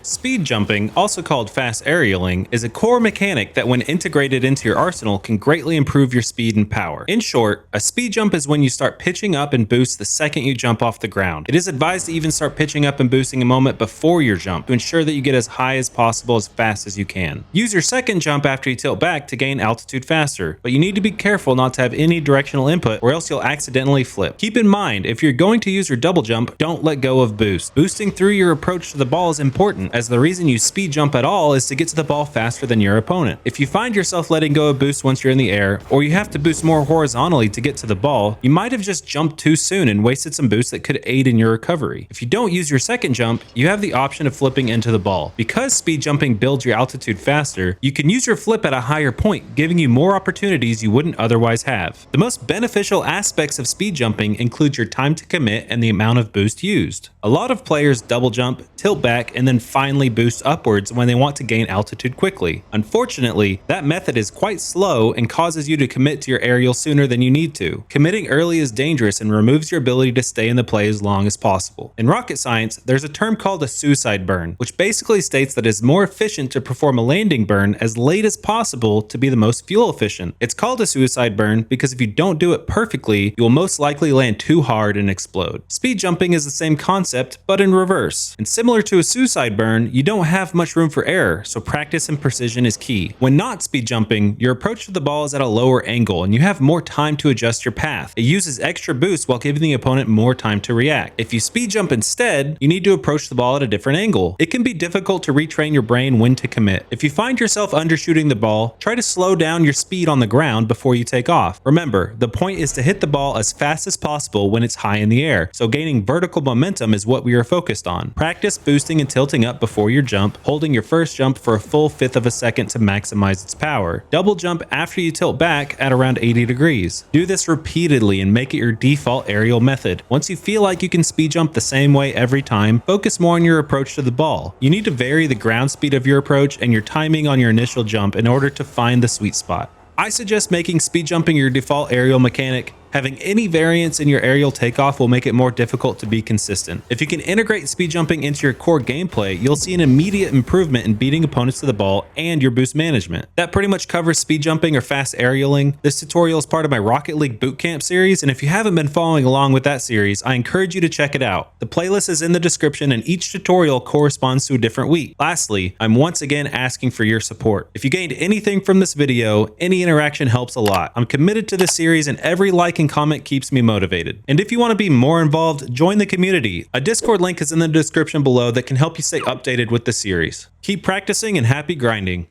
Speed jumping, also called fast aerialing, is a core mechanic that when integrated into your arsenal can greatly improve your speed and power. In short, a speed jump is when you start pitching up and boost the second you jump off the ground. It is advised to even start pitching up and boosting a moment before your jump to ensure that you get as high as possible as fast as you can. Use your second jump after you tilt back to gain altitude faster, but you need to be careful not to have any directional input or else you'll accidentally flip. Keep in mind, if you're going to use your double jump, don't let go of boost. Boosting through your approach to the ball is important, as the reason you speed jump at all is to get to the ball faster than your opponent. If you find yourself letting go of boost once you're in the air, or you have to boost more horizontally to get to the ball, you might have just jumped too soon and wasted some boost that could aid in your recovery. If you don't use your second jump, you have the option of flipping into the ball. Because speed jumping builds your altitude faster, you can use your flip at a higher point, giving you more opportunities you wouldn't otherwise have. The most beneficial aspects of speed jumping include your time to commit and the amount of boost used. A lot of players double jump, tilt back, and then finally boost upwards when they want to gain altitude quickly. Unfortunately, that method is quite slow and causes you to commit to your aerial sooner than you need to. Committing early is dangerous and removes your ability to stay in the play as long as possible. In rocket science, there's a term called a suicide burn, which basically states that it's more efficient to perform a landing burn as late as possible to be the most fuel efficient. It's called a suicide burn because if you don't do it perfectly, you will most likely land too hard and explode. Speed jumping is the same concept, but in reverse. And similar to a suicide burn, you don't have much room for error, so practice and precision is key. When not speed jumping, your approach to the ball is at a lower angle and you have more time to adjust your path. It uses extra boost while giving the opponent more time to react. If you speed jump instead, you need to approach the ball at a different angle. It can be difficult to retrain your brain when to commit. If you find yourself undershooting the ball, try to slow down your speed on the ground before you take off. Remember, the point is to hit the ball as fast as possible when it's high in the air, so gaining vertical momentum is what we are focused on. Practice boosting and tilting up before your jump, holding your first jump for a full fifth of a second to maximize its power. Double jump after you tilt back at around 80 degrees. Do this repeatedly and make it your default aerial method. Once you feel like you can speed jump the same way every time, focus more on your approach to the ball. You need to vary the ground speed of your approach and your timing on your initial jump in order to find the sweet spot. I suggest making speed jumping your default aerial mechanic. Having any variance in your aerial takeoff will make it more difficult to be consistent. If you can integrate speed jumping into your core gameplay, you'll see an immediate improvement in beating opponents to the ball and your boost management. That pretty much covers speed jumping or fast aerialing. This tutorial is part of my Rocket League Bootcamp series, and if you haven't been following along with that series, I encourage you to check it out. The playlist is in the description and each tutorial corresponds to a different week. Lastly, I'm once again asking for your support. If you gained anything from this video, any interaction helps a lot. I'm committed to this series and every like and comment keeps me motivated. And if you want to be more involved, join the community. A Discord link is in the description below that can help you stay updated with the series. Keep practicing and happy grinding.